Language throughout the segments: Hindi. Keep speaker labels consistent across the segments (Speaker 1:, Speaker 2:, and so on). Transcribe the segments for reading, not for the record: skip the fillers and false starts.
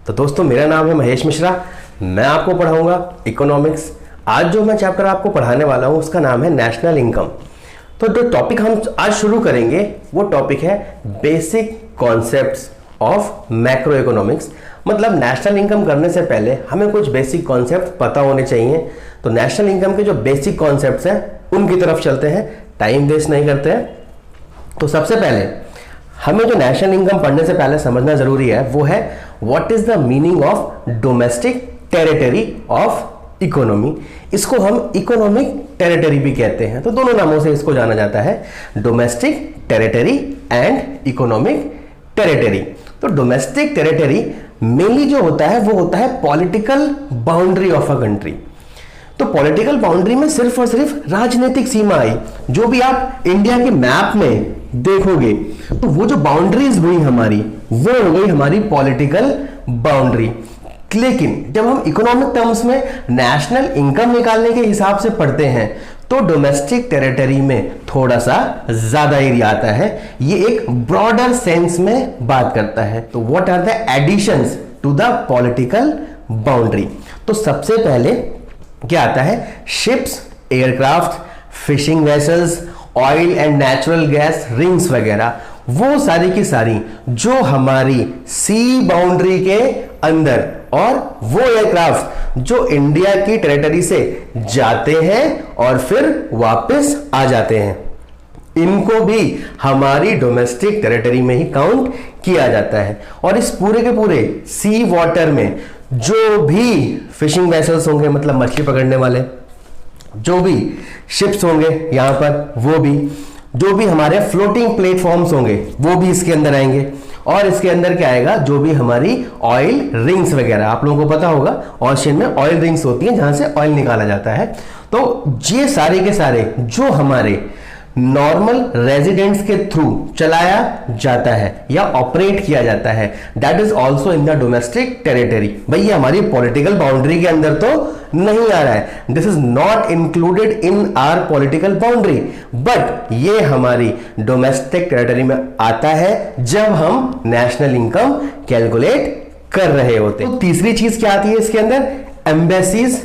Speaker 1: तो दोस्तों मेरा नाम है महेश मिश्रा, मैं आपको पढ़ाऊंगा इकोनॉमिक्स। आज जो मैं चैप्टर आपको पढ़ाने वाला हूं उसका नाम है नेशनल इनकम। तो जो टॉपिक हम आज शुरू करेंगे वो टॉपिक है basic concepts of macro economics. मतलब नेशनल इनकम करने से पहले हमें कुछ बेसिक कॉन्सेप्ट पता होने चाहिए। तो नेशनल इनकम के जो बेसिक कॉन्सेप्ट्स हैं उनकी तरफ चलते हैं, टाइम वेस्ट नहीं करते हैं। तो सबसे पहले हमें जो नेशनल इनकम पढ़ने से पहले समझना जरूरी है वो है what is the meaning of domestic territory of economy. इसको हम इकोनॉमिक टेरिटरी भी कहते हैं, तो दोनों नामों से इसको जाना जाता है, domestic territory and economic territory. तो डोमेस्टिक टेरिटरी मेनली जो होता है वो होता है political boundary of a country. तो पॉलिटिकल बाउंड्री में सिर्फ और सिर्फ राजनीतिक सीमा आई। जो भी आप इंडिया के मैप में देखोगे तो वो जो बाउंड्रीज हुई हमारी वो हो गई हमारी पॉलिटिकल बाउंड्री। लेकिन जब हम इकोनॉमिक टर्म्स में नेशनल इनकम निकालने के हिसाब से पढ़ते हैं तो डोमेस्टिक टेरिटरी में थोड़ा सा ज्यादा एरिया आता है। ये एक ब्रॉडर सेंस में बात करता है। तो what are the additions to the political boundary. तो सबसे पहले क्या आता है, ships, aircraft, fishing vessels, oil and natural gas rings वगैरह, वो सारी की सारी जो हमारी सी बाउंड्री के अंदर, और वो एयरक्राफ्ट जो इंडिया की टेरिटरी से जाते हैं और फिर वापस आ जाते हैं, इनको भी हमारी डोमेस्टिक टेरिटरी में ही काउंट किया जाता है। और इस पूरे के पूरे सी वाटर में जो भी फिशिंग वेसल्स होंगे, मतलब मछली पकड़ने वाले, जो भी शिप्स होंगे यहां पर, वो भी, जो भी हमारे फ्लोटिंग प्लेटफॉर्म्स होंगे वो भी इसके अंदर आएंगे। और इसके अंदर क्या आएगा, जो भी हमारी ऑयल रिंग्स वगैरह, आप लोगों को पता होगा ओशन में ऑयल रिंग्स होती हैं जहां से ऑयल निकाला जाता है। तो ये सारे के सारे जो हमारे नॉर्मल रेजिडेंट्स के थ्रू चलाया जाता है या ऑपरेट किया जाता है, that is also in the domestic territory. भाई ये हमारी पॉलिटिकल बाउंड्री के अंदर तो नहीं आ रहा है, this is not included in our political boundary, but ये हमारी डोमेस्टिक टेरिटरी में आता है जब हम नेशनल इनकम कैलकुलेट कर रहे होते हैं। तो तीसरी चीज क्या आती है इसके अंदर, एम्बेसीज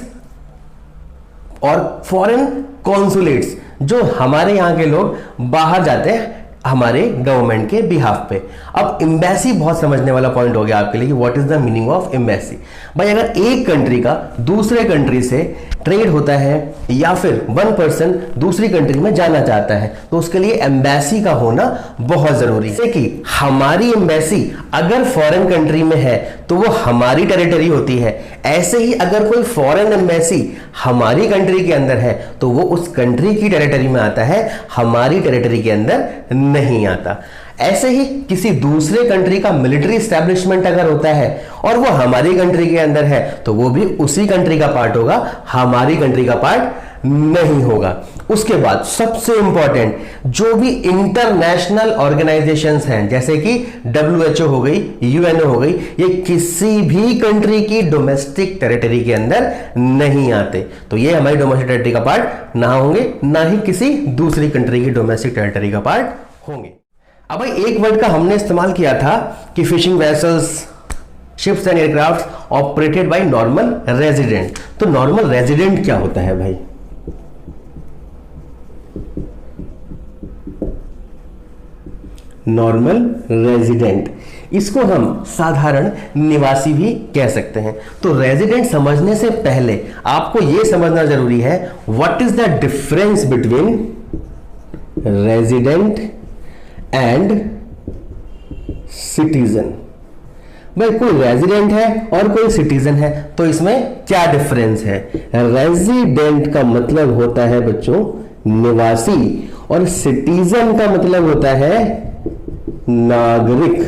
Speaker 1: और फॉरेन कॉन्सुलेट्स, जो हमारे यहां के लोग बाहर जाते हैं हमारे गवर्नमेंट के बिहाफ पे। अब एम्बेसी बहुत समझने वाला पॉइंट हो गया आपके लिए कि what is the meaning of embassy. भाई अगर एक कंट्री का दूसरे कंट्री से ट्रेड होता है या फिर वन पर्सन दूसरी कंट्री में जाना चाहता है तो उसके लिए एम्बेसी का होना बहुत जरूरी है। जैसे कि हमारी एम्बेसी अगर फॉरेन कंट्री में है तो वो हमारी टेरिटरी होती है, ऐसे ही अगर कोई फॉरेन एम्बेसी हमारी कंट्री के अंदर है तो वो उस कंट्री की टेरिटरी में आता है, हमारी टेरिटरी के अंदर नहीं आता। ऐसे ही किसी दूसरे कंट्री का मिलिट्री एस्टेब्लिशमेंट अगर होता है और वो हमारी कंट्री के अंदर है तो वो भी उसी कंट्री का पार्ट होगा, हमारी कंट्री का पार्ट नहीं होगा। उसके बाद सबसे इंपॉर्टेंट, जो भी इंटरनेशनल ऑर्गेनाइजेशंस हैं जैसे कि WHO हो गई, UNO हो गई, ये किसी भी कंट्री की डोमेस्टिक टेरिटरी के अंदर नहीं आते। तो ये हमारी डोमेस्टिक टेरिटरी का पार्ट ना होंगे, ना ही किसी दूसरी कंट्री की डोमेस्टिक टेरिटरी का पार्ट होंगे। अब भाई एक वर्ड का हमने इस्तेमाल किया था कि fishing vessels, ships and aircraft operated by normal resident. तो नॉर्मल रेजिडेंट क्या होता है भाई? नॉर्मल रेजिडेंट, इसको हम साधारण निवासी भी कह सकते हैं। तो रेजिडेंट समझने से पहले आपको यह समझना जरूरी है what is the difference between resident and citizen. भाई कोई रेजिडेंट है और कोई सिटीजन है तो इसमें क्या डिफरेंस है? रेजिडेंट का मतलब होता है बच्चों निवासी और सिटीजन का मतलब होता है नागरिक।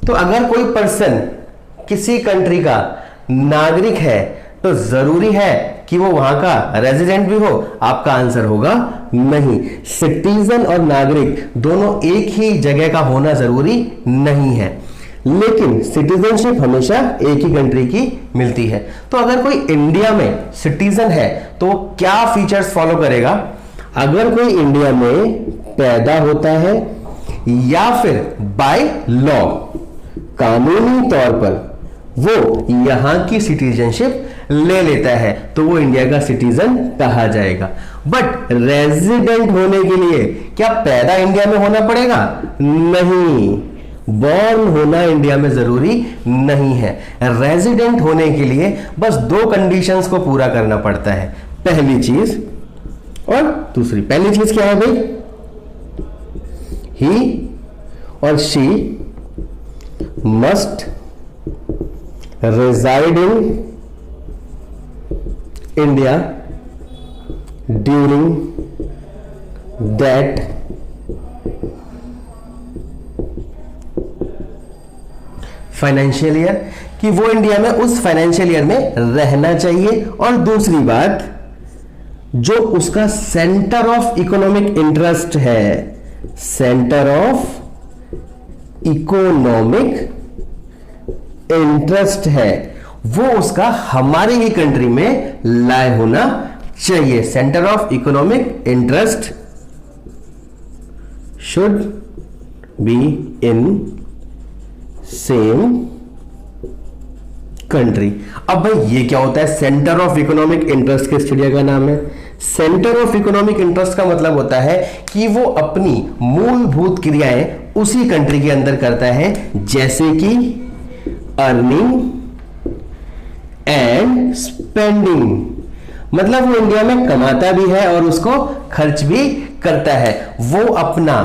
Speaker 1: तो अगर कोई पर्सन किसी कंट्री का नागरिक है तो जरूरी है कि वो वहां का रेजिडेंट भी हो? आपका आंसर होगा नहीं। सिटीजन और नागरिक दोनों एक ही जगह का होना जरूरी नहीं है, लेकिन सिटीजनशिप हमेशा एक ही कंट्री की मिलती है। तो अगर कोई इंडिया में सिटीजन है तो क्या फीचर्स फॉलो करेगा? अगर कोई इंडिया में पैदा होता है या फिर बाय लॉ कानूनी तौर पर वो यहां की सिटीजनशिप ले लेता है तो वो इंडिया का सिटीजन कहा जाएगा। बट रेजिडेंट होने के लिए क्या पैदा इंडिया में होना पड़ेगा? नहीं, बॉर्न होना इंडिया में जरूरी नहीं है। रेजिडेंट होने के लिए बस 2 कंडीशंस को पूरा करना पड़ता है, पहली चीज और दूसरी। पहली चीज क्या है भाई? ही और she must reside in India during that financial year, कि वो इंडिया में उस फाइनेंशियल ईयर में रहना चाहिए। और दूसरी बात, जो उसका सेंटर ऑफ इकोनॉमिक इंटरेस्ट है, सेंटर ऑफ इकोनॉमिक इंटरेस्ट है, वो उसका हमारे ही कंट्री में लाए होना चाहिए। Centre of economic interest should be in same country. अब भाई ये क्या होता है? सेंटर ऑफ इकोनॉमिक इंटरेस्ट किस चिड़िया का नाम है? सेंटर ऑफ इकोनॉमिक इंटरेस्ट का मतलब होता है कि वो अपनी मूलभूत क्रियाएं उसी कंट्री के अंदर करता है, जैसे कि अर्निंग एंड स्पेंडिंग। मतलब वो इंडिया में कमाता भी है और उसको खर्च भी करता है। वो अपना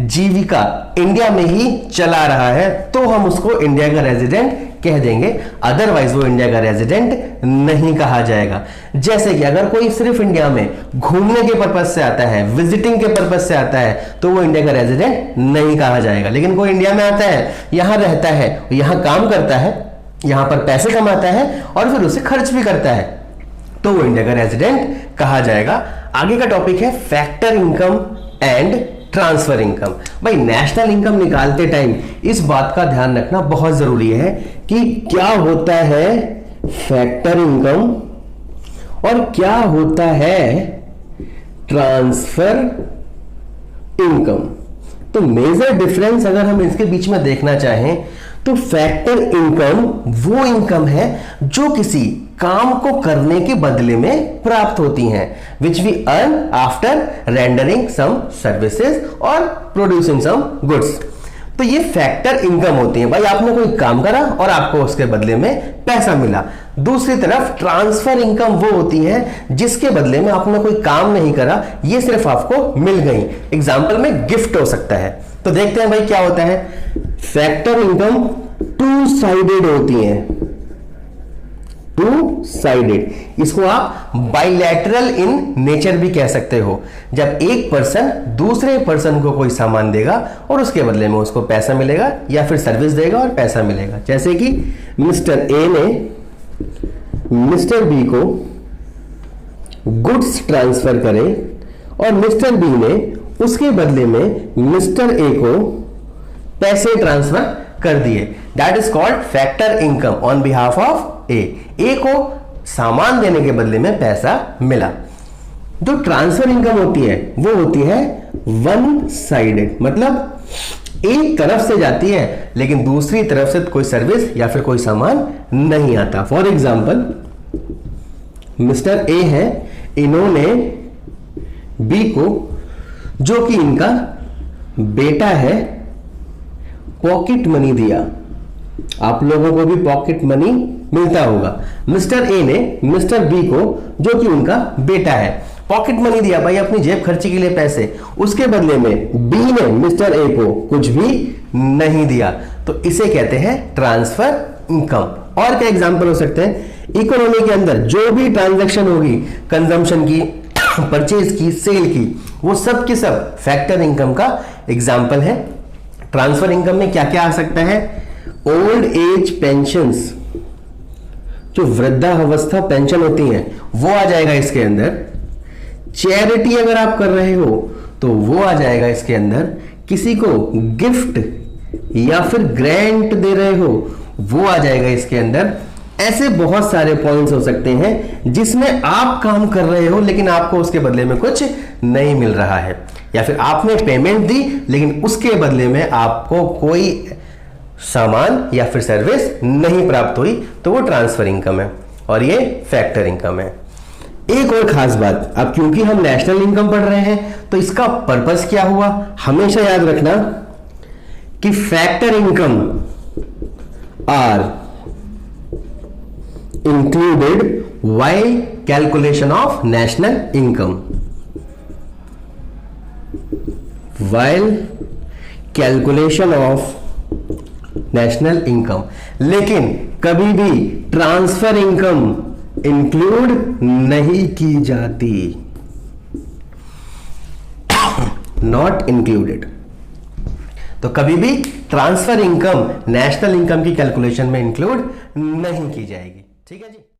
Speaker 1: जीविका इंडिया में ही चला रहा है तो हम उसको इंडिया का रेजिडेंट कह देंगे, अदरवाइज वो इंडिया का रेजिडेंट नहीं कहा जाएगा। जैसे कि अगर कोई सिर्फ इंडिया में घूमने के पर्पज से आता है, विजिटिंग के पर्पज से आता है, तो वो इंडिया का रेजिडेंट नहीं कहा जाएगा। लेकिन कोई इंडिया में आता है, यहां रहता है, यहां काम करता है, यहां पर पैसे कमाता है और फिर उसे खर्च भी करता है, तो वो इंडिया का रेजिडेंट कहा जाएगा। आगे का टॉपिक है factor income and transfer income. भाई नेशनल इनकम निकालते टाइम इस बात का ध्यान रखना बहुत जरूरी है कि क्या होता है फैक्टर इनकम और क्या होता है ट्रांसफर इनकम। तो मेजर डिफरेंस अगर हम इसके बीच में देखना चाहें तो फैक्टर इनकम वो इनकम है जो किसी काम को करने के बदले में प्राप्त होती हैं, which we earn after rendering some services और प्रोड्यूसिंग सम गुड्स। तो ये फैक्टर इनकम होती है। भाई आपने कोई काम करा और आपको उसके बदले में पैसा मिला। दूसरी तरफ ट्रांसफर इनकम वो होती है जिसके बदले में आपने कोई काम नहीं करा, ये सिर्फ आपको मिल गई। एग्जाम्पल में गिफ्ट हो सकता है। तो देखते हैं भाई क्या होता है। फैक्टर इनकम 2 साइडेड होती है, 2 साइडेड। इसको आप बाइलैटरल इन नेचर भी कह सकते हो। जब एक पर्सन दूसरे पर्सन को कोई सामान देगा और उसके बदले में उसको पैसा मिलेगा या फिर सर्विस देगा और पैसा मिलेगा। जैसे कि मिस्टर ए ने मिस्टर बी को गुड्स ट्रांसफर करे और मिस्टर बी ने उसके बदले में मिस्टर ए को पैसे ट्रांसफर कर दिए। That is called factor income on behalf of A. A को सामान देने के बदले में पैसा मिला। जो ट्रांसफर इनकम होती है वो होती है 1 साइडेड, मतलब एक तरफ से जाती है लेकिन दूसरी तरफ से कोई सर्विस या फिर कोई सामान नहीं आता। फॉर एग्जाम्पल मिस्टर ए है, इन्होंने बी को, जो कि इनका बेटा है, पॉकेट मनी दिया। आप लोगों को भी पॉकेट मनी मिलता होगा। मिस्टर ए ने मिस्टर बी को, जो कि उनका बेटा है, पॉकेट मनी दिया, भाई अपनी जेब खर्ची के लिए पैसे। उसके बदले में बी ने मिस्टर ए को कुछ भी नहीं दिया, तो इसे कहते हैं ट्रांसफर इनकम। और क्या एग्जांपल हो सकते हैं? इकोनॉमी के अंदर जो भी ट्रांजैक्शन होगी, कंजम्पशन की, परचेज की, सेल की, वो सब की सब फैक्टर इनकम का एग्जाम्पल है। ट्रांसफर इनकम में क्या क्या आ सकता है? ओल्ड एज पेंशन्स, जो वृद्धावस्था पेंशन होती हैं, वो आ जाएगा इसके अंदर। चैरिटी अगर आप कर रहे हो तो वो आ जाएगा इसके अंदर। किसी को गिफ्ट या फिर ग्रांट दे रहे हो, वो आ जाएगा इसके अंदर। ऐसे बहुत सारे पॉइंट्स हो सकते हैं जिसमें आप काम कर रहे हो लेकिन आपको उसके बदले में कुछ नहीं मिल रहा है, या फिर आपने पेमेंट दी लेकिन उसके बदले में आपको कोई सामान या फिर सर्विस नहीं प्राप्त हुई तो वो ट्रांसफर इनकम है और ये फैक्टर इनकम है। एक और खास बात, अब क्योंकि हम नेशनल इनकम पढ़ रहे हैं तो इसका पर्पस क्या हुआ, हमेशा याद रखना कि factor income are included while calculation of national income, while calculation of national income. लेकिन कभी भी ट्रांसफर इनकम इंक्लूड नहीं की जाती, नॉट इंक्लूडेड। तो कभी भी ट्रांसफर इनकम नेशनल इनकम की कैलकुलेशन में इंक्लूड नहीं की जाएगी। ठीक है जी।